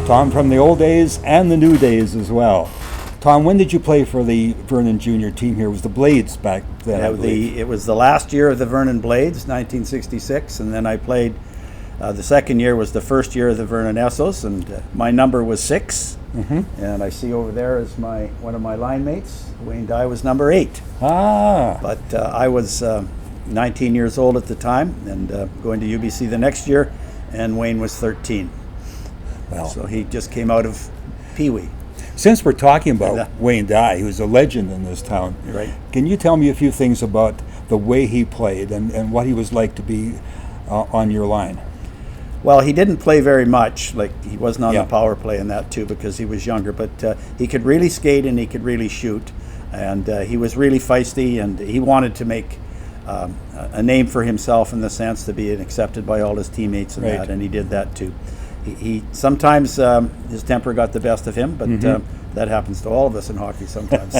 Tom from the old days and the new days as well. Tom, when did you play for the Vernon Junior team here? It was the Blades back then, I believe. It was the last year of the Vernon Blades, 1966, and then I played, the second year was the first year of the Vernon Essos, and my number was 6. Mm-hmm. And I see over there is one of my line mates. Wayne Dye was number 8. But I was 19 years old at the time and going to UBC the next year, and Wayne was 13. Well, so he just came out of Pee Wee. Since we're talking about Wayne Dye, who's a legend in this town, right? Can you tell me a few things about the way he played and what he was like to be on your line? Well, he didn't play very much. Like, he wasn't on the power play in that too because he was younger. But he could really skate and he could really shoot, and he was really feisty, and he wanted to make a name for himself in the sense to be accepted by all his teammates and that, and he did that too. He sometimes his temper got the best of him, but that happens to all of us in hockey sometimes.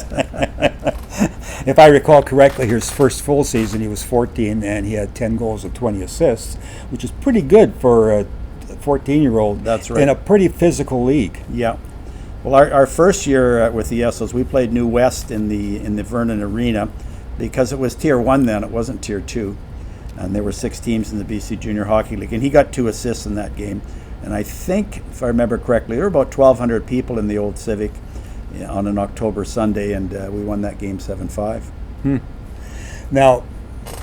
If I recall correctly, his first full season, he was 14, and he had 10 goals and 20 assists, which is pretty good for a 14-year-old. That's right. In a pretty physical league. Yeah. Well, our first year with the Essos, we played New West in the Vernon Arena because it was Tier 1 then. It wasn't Tier 2. And there were 6 teams in the BC Junior Hockey League, and he got 2 assists in that game. And I think, if I remember correctly, there were about 1,200 people in the old Civic on an October Sunday, and we won that game 7-5. Now,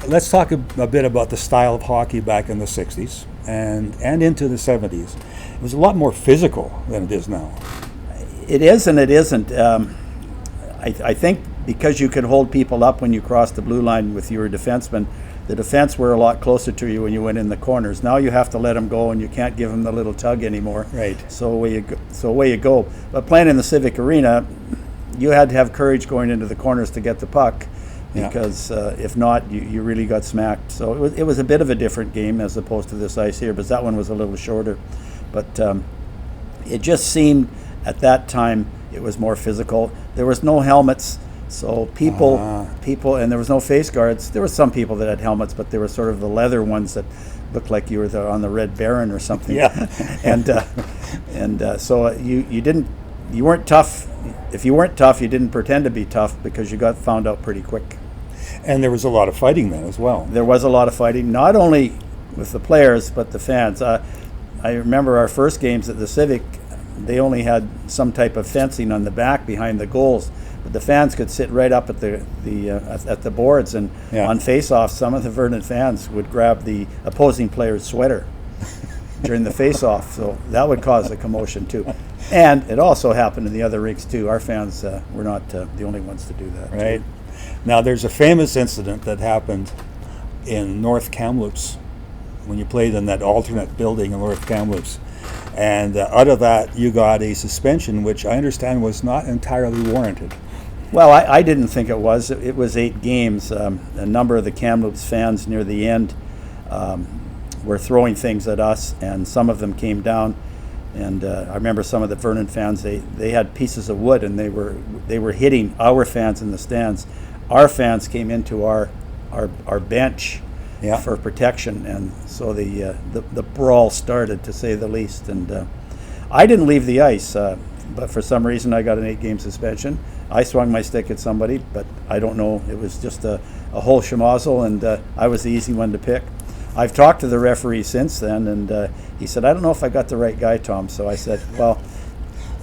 let's talk a bit about the style of hockey back in the 60s and into the 70s. It was a lot more physical than it is now. It is and it isn't. I think because you could hold people up when you crossed the blue line with your defensemen, the defense were a lot closer to you when you went in the corners. Now you have to let them go, and you can't give them the little tug anymore. Right. So away you go. But playing in the Civic Arena, you had to have courage going into the corners to get the puck, because if not, you really got smacked. So it was a bit of a different game as opposed to this ice here, but that one was a little shorter. But it just seemed at that time it was more physical. There was no helmets. So people, and there was no face guards. There were some people that had helmets, but they were sort of the leather ones that looked like you were on the Red Baron or something. Yeah. So you weren't tough. If you weren't tough, you didn't pretend to be tough because you got found out pretty quick. And there was a lot of fighting then as well. There was a lot of fighting, not only with the players but the fans. I remember our first games at the Civic. They only had some type of fencing on the back behind the goals. But the fans could sit right up at the boards, and on face-off, some of the Vernon fans would grab the opposing player's sweater during the face-off. So that would cause a commotion too. And it also happened in the other rinks too. Our fans were not the only ones to do that. Right. Now there's a famous incident that happened in North Kamloops when you played in that alternate building in North Kamloops. And out of that, you got a suspension, which I understand was not entirely warranted. Well, I didn't think it was. It was 8 games. A number of the Kamloops fans near the end were throwing things at us, and some of them came down. And I remember some of the Vernon fans, they had pieces of wood, and they were hitting our fans in the stands. Our fans came into our bench for protection, and so the brawl started, to say the least. And I didn't leave the ice, but for some reason I got an 8-game suspension. I swung my stick at somebody, but I don't know. It was just a whole schmozzle, and I was the easy one to pick. I've talked to the referee since then, and he said, "I don't know if I got the right guy, Tom." So I said, "Well,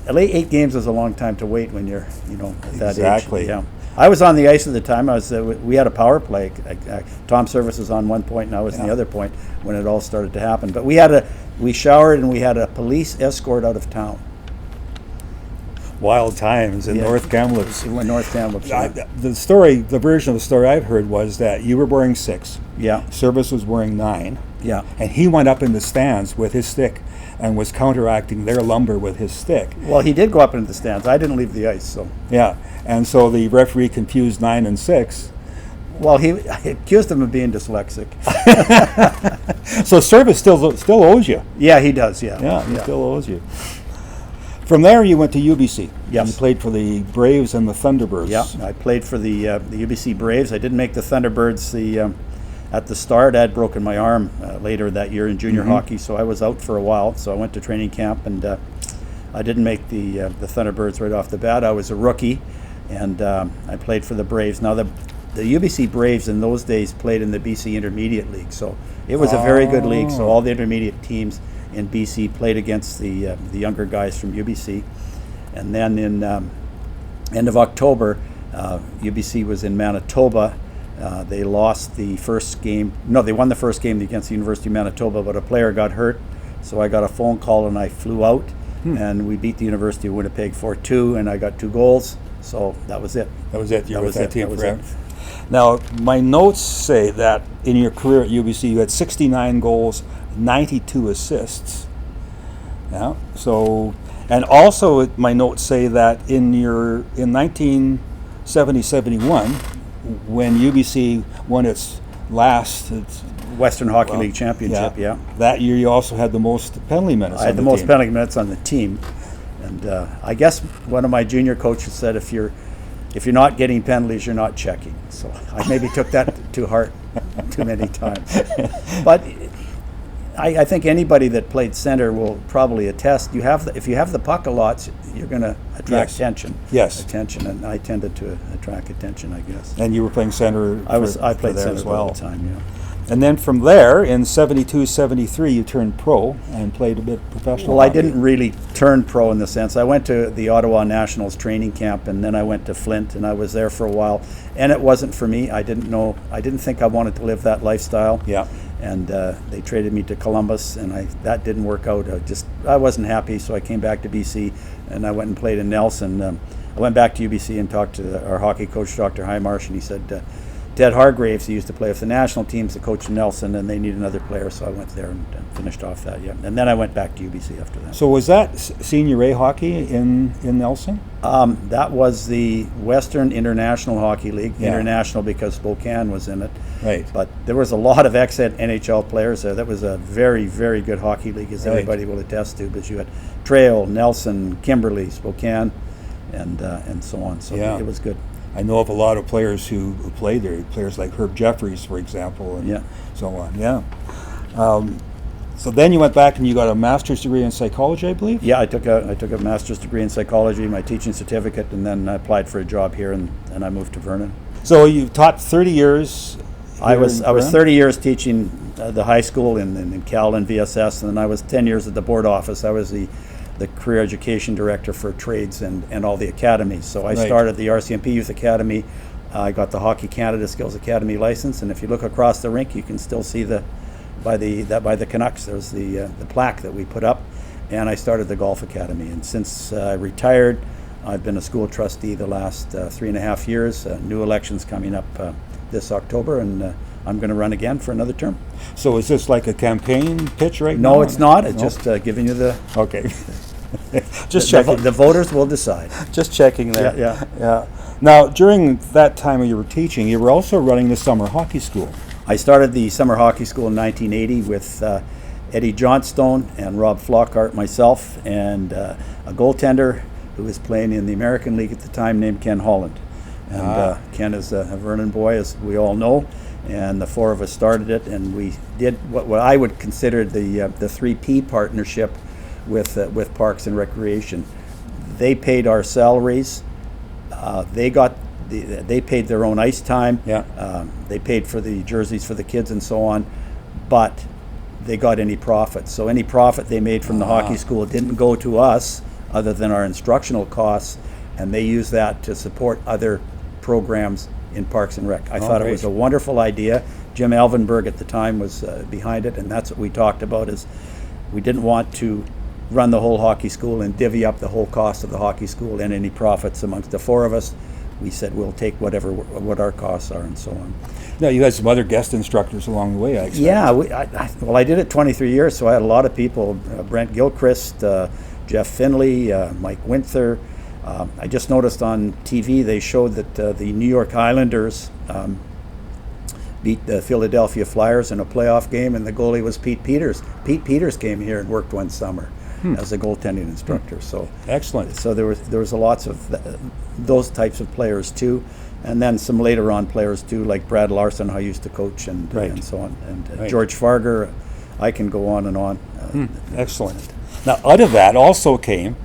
8 games is a long time to wait when you're, at that age." Exactly. Yeah. I was on the ice at the time. We had a power play. Tom Service was on one point, and I was on the other point when it all started to happen. But we showered, and we had a police escort out of town. Wild times in North Kamloops. In North Kamloops. The version of the story I've heard was that you were wearing 6. Yeah. Service was wearing 9. Yeah. And he went up in the stands with his stick and was counteracting their lumber with his stick. Well, he did go up into the stands. I didn't leave the ice, so. Yeah. And so the referee confused 9 and 6. Well, he accused him of being dyslexic. So Service still owes you. Yeah, he does. Yeah. Yeah, he still owes you. From there, you went to UBC. Yes. You played for the Braves and the Thunderbirds. Yeah, I played for the UBC Braves. I didn't make the Thunderbirds at the start. I had broken my arm later that year in junior hockey, so I was out for a while. So I went to training camp, and I didn't make the Thunderbirds right off the bat. I was a rookie, and I played for the Braves. Now the UBC Braves in those days played in the BC Intermediate League, so it was a very good league. So all the intermediate teams in BC played against the younger guys from UBC, and then in end of October, UBC was in Manitoba. They lost the first game. No, they won the first game against the University of Manitoba, but a player got hurt, so I got a phone call and I flew out, and we beat the University of Winnipeg 4-2, and I got 2 goals. So that was it. That was it. You were with that team forever. Now, my notes say that in your career at UBC, you had 69 goals, 92 assists. Yeah. So, and also my notes say that in 1970-71, when UBC won its last Western Hockey League championship, that year you also had the most penalty minutes. I had the most penalty minutes on the team, and I guess one of my junior coaches said, if you're not getting penalties, you're not checking. So I maybe took that to heart too many times. But I think anybody that played center will probably attest. If you have the puck a lot, you're going to attract attention. Yes. Attention, and I tended to attract attention, I guess. And you were playing center. I played center as well all the time. Yeah. And then from there, in 72-73, you turned pro and played a bit professional. Well, I didn't really turn pro in the sense. I went to the Ottawa Nationals training camp, and then I went to Flint, and I was there for a while. And it wasn't for me. I didn't think I wanted to live that lifestyle. Yeah. And they traded me to Columbus, and that didn't work out. I wasn't happy, so I came back to BC, and I went and played in Nelson. I went back to UBC and talked to our hockey coach, Dr. Highmarsh, and he said, Ted Hargraves, he used to play with the national teams, the coach in Nelson, and they need another player, so I went there and finished off that, And then I went back to UBC after that. So was that Senior A hockey in Nelson? That was the Western International Hockey League, international because Spokane was in it. Right. But there was a lot of ex-NHL players there. That was a very, very good hockey league, as everybody will attest to, because you had Trail, Nelson, Kimberley, Spokane, and so on. So it was good. I know of a lot of players who played there, players like Herb Jeffries, for example, and so on. Yeah. So then you went back and you got a master's degree in psychology, I believe? Yeah, I took a master's degree in psychology, my teaching certificate, and then I applied for a job here, and I moved to Vernon. So you taught 30 years. I was 30 years teaching the high school in Cal and VSS, and then I was 10 years at the board office. I was the career education director for trades and all the academies. So I started the RCMP Youth Academy. I got the Hockey Canada Skills Academy license, and if you look across the rink, you can still see by the Canucks. There's the plaque that we put up, and I started the Golf Academy. And since I retired, I've been a school trustee the last 3.5 years. New elections coming up this October, and I'm going to run again for another term. So is this like a campaign pitch right now? No, it's not. It's just giving you the... Okay. Just checking. The voters will decide. Just checking there. Yeah. Now, during that time when you were teaching, you were also running the summer hockey school. I started the summer hockey school in 1980 with Eddie Johnstone and Rob Flockhart, myself, and a goaltender who was playing in the American League at the time named Ken Holland. And Ken is a Vernon boy, as we all know, and the four of us started it, and we did what I would consider the 3P partnership with Parks and Recreation. They paid our salaries. They paid their own ice time. They paid for the jerseys for the kids and so on, but they got any profit. So any profit they made from the hockey school didn't go to us, other than our instructional costs, and they used that to support other programs in Parks and Rec. I thought it was a wonderful idea. Jim Alvenberg at the time was behind it, and that's what we talked about. Is we didn't want to run the whole hockey school and divvy up the whole cost of the hockey school and any profits amongst the four of us. We said we'll take what our costs are and so on. Now you had some other guest instructors along the way, I expect. Yeah, I did it 23 years, so I had a lot of people. Brent Gilchrist, Jeff Finley, Mike Winther. I just noticed on TV they showed that the New York Islanders beat the Philadelphia Flyers in a playoff game, and the goalie was Pete Peters. Pete Peters came here and worked one summer as a goaltending instructor. So excellent. So there was lots of those types of players too, and then some later on players too, like Brad Larson, who I used to coach, and so on, and George Farger. I can go on and on. Excellent. Now, out of that also came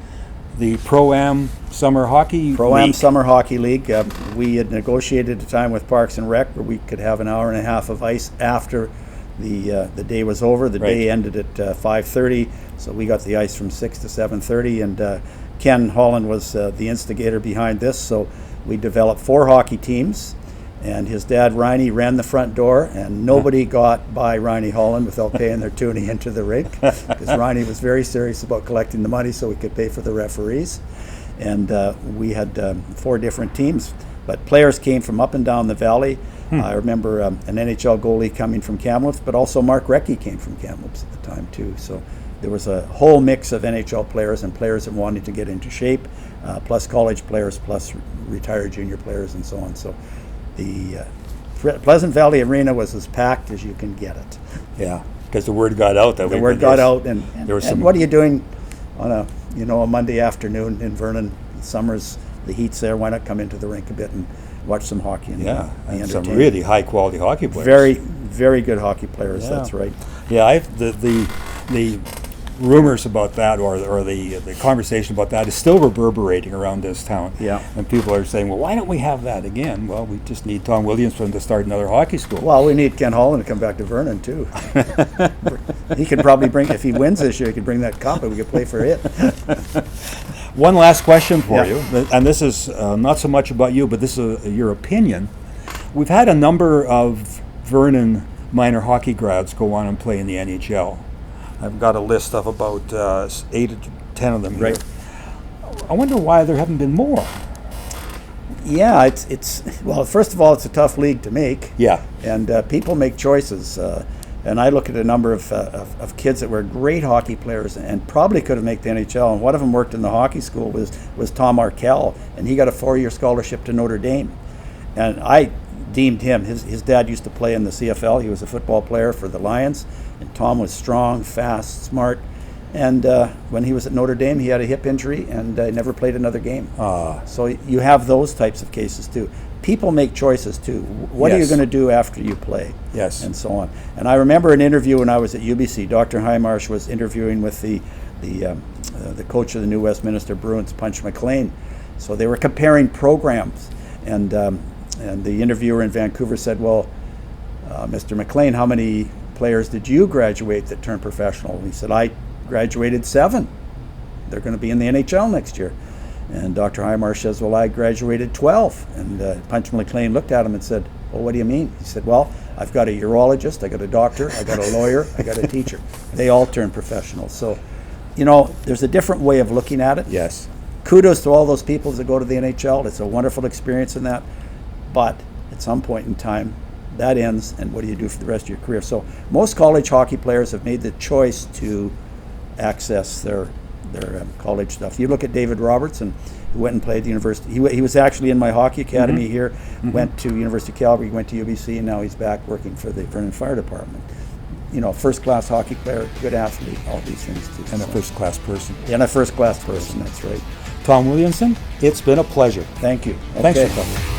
the Pro-Am Summer Hockey Pro-Am League. Summer Hockey League. We had negotiated a time with Parks and Rec where we could have an hour and a half of ice after the day was over. The day ended at 5:30, so we got the ice from 6 to 7:30, and Ken Holland was the instigator behind this. So we developed 4 hockey teams, and his dad, Riney, ran the front door, and nobody got by Riney Holland without paying their toonie into the rink, because Riney was very serious about collecting the money so we could pay for the referees. And we had 4 different teams, but players came from up and down the valley. I remember an NHL goalie coming from Kamloops, but also Mark Recchi came from Kamloops at the time too. So there was a whole mix of NHL players and players that wanted to get into shape, plus college players, plus retired junior players, and so on. So the Pleasant Valley Arena was as packed as you can get it. Yeah, because the word got out that the word got out, and there was and what are you doing on a Monday afternoon in Vernon? Summers, the heat's there. Why not come into the rink a bit and watch some hockey? And and some really high quality hockey players. Very, very good hockey players. Yeah. That's right. Yeah, the rumors about that, or the conversation about that, is still reverberating around this town. Yeah. And people are saying, well, why don't we have that again? Well, we just need Tom Williamson to start another hockey school. Well, we need Ken Holland to come back to Vernon too. He could probably bring, if he wins this year, he could bring that cup and we could play for it. One last question for you, and this is not so much about you, but this is your opinion. We've had a number of Vernon minor hockey grads go on and play in the NHL. I've got a list of about 8 to 10 of them here. Right. I wonder why there haven't been more. Yeah, it's well, first of all, it's a tough league to make. Yeah. And people make choices. And I look at a number of kids that were great hockey players and probably could have made the NHL. And one of them worked in the hockey school was Tom Arkell, and he got a 4-year scholarship to Notre Dame. And I deemed him, his dad used to play in the CFL. He was a football player for the Lions. And Tom was strong, fast, smart. And when he was at Notre Dame, he had a hip injury and never played another game. So you have those types of cases too. People make choices too. What are you going to do after you play? Yes. And so on. And I remember an interview when I was at UBC. Dr. Highmarsh was interviewing with the coach of the New Westminster Bruins, Punch McLean. So they were comparing programs. And the interviewer in Vancouver said, well, Mr. McLean, how many players did you graduate that turned professional? And he said, I graduated 7. They're going to be in the NHL next year. And Dr. Highmarsh says, well, I graduated 12. And Punch McLean looked at him and said, well, what do you mean? He said, well, I've got a urologist, I got a doctor, I got a lawyer, I got a teacher. They all turn professional. So, there's a different way of looking at it. Yes. Kudos to all those people that go to the NHL. It's a wonderful experience in that. But at some point in time, that ends, and what do you do for the rest of your career? So most college hockey players have made the choice to access their college stuff. You look at David Robertson, who went and played at the university. He was actually in my hockey academy here, went to University of Calgary, went to UBC, and now he's back working for the Vernon Fire Department. First-class hockey player, good athlete, all these things too. And a first-class person. And a first-class person, that's right. Tom Williamson, it's been a pleasure. Thank you. Thanks Okay. for coming.